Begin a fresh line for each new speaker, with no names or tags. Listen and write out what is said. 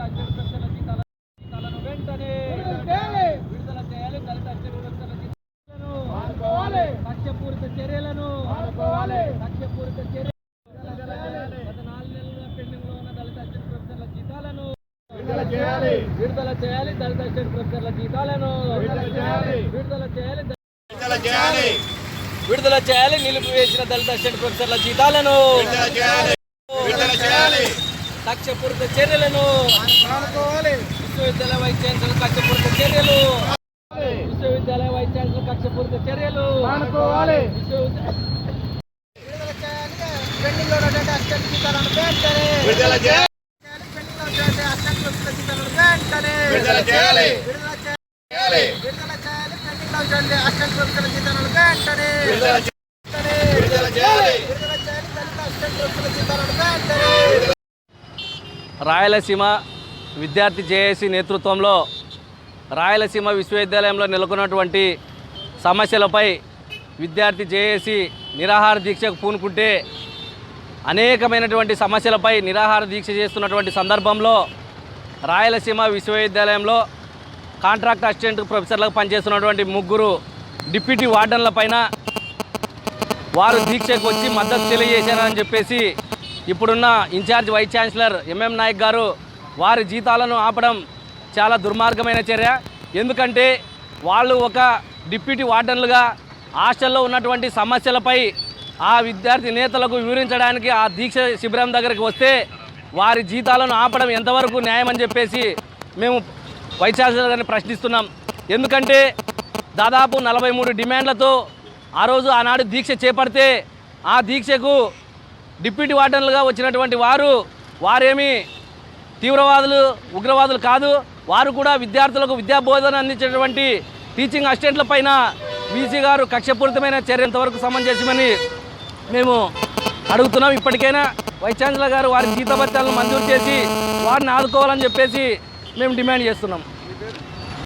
జీతాలను వెంటనే విడుదల చేయాలి. దళిత అసిస్టెంట్ ప్రొఫెసర్ల జీతాలను లక్ష్యపూరిత చర్యలను లక్ష్యపూరిత చర్యలు గత 4 నెలల పెండింగ్ లో ఉన్న దళిత అసిస్టెంట్ ప్రొఫెసర్ల జీతాలను విడుదల చేయాలి. దళిత అసిస్టెంట్ ప్రొఫెసర్ల జీతాలను విడుదల చేయాలి. నిలిపివేసిన దళిత అసిస్టెంట్ ప్రొఫెసర్ల జీతాలను లక్ష్యపూరిత చర్యలను విశ్వవిద్యాలయ వైస్ ఛాన్సలర్ కక్షపూరిత చర్యలు విశ్వవిద్యాలయ వైస్ ఛాన్సలర్ కక్షపూరిత చర్యలు రాయలసీమ విద్యార్థి జేఏసీ నేతృత్వంలో రాయలసీమ విశ్వవిద్యాలయంలో నెలకొన్నటువంటి సమస్యలపై విద్యార్థి జేఏసీ నిరాహార దీక్షకు పూనుకుంటే అనేకమైనటువంటి సమస్యలపై నిరాహార దీక్ష చేస్తున్నటువంటి సందర్భంలో రాయలసీమ విశ్వవిద్యాలయంలో కాంట్రాక్ట్ అసిస్టెంట్ ప్రొఫెసర్లకు పనిచేస్తున్నటువంటి 3 డిప్యూటీ వార్డన్ల పైన వారు దీక్షకు వచ్చి మద్దతు తెలియజేశారని చెప్పేసి ఇప్పుడున్న incharge vice chancellor MM Nayak గారు వారి జీతాలను ఆపడం చాలా దుర్మార్గమైన చర్య. ఎందుకంటే వాళ్ళు ఒక డిప్యూటీ వార్డన్లుగా హాస్టల్లో ఉన్నటువంటి సమస్యలపై ఆ విద్యార్థి నేతలకు వివరించడానికి ఆ దీక్ష శిబిరం దగ్గరికి వస్తే వారి జీతాలను ఆపడం ఎంతవరకు న్యాయమని చెప్పేసి మేము వైస్ ఛాన్సలర్ గారిని ప్రశ్నిస్తున్నాం. ఎందుకంటే దాదాపు 43 డిమాండ్లతో ఆనాడు దీక్ష చేపడితే ఆ దీక్షకు డిప్యూటీ వార్డన్లుగా వచ్చినటువంటి వారేమీ తీవ్రవాదులు ఉగ్రవాదులు కాదు. వారు కూడా విద్యార్థులకు విద్యాబోధన అందించేటువంటి టీచింగ్ అసిస్టెంట్ల పైన వీసీ గారు కక్షపూరితమైన చర్య ఎంతవరకు సమంజసమని మేము అడుగుతున్నాం. ఇప్పటికైనా వైస్ ఛాన్సలర్ గారు వారి జీతభత్యాలను మంజూరు చేసి వారిని ఆదుకోవాలని చెప్పేసి మేము డిమాండ్ చేస్తున్నాం.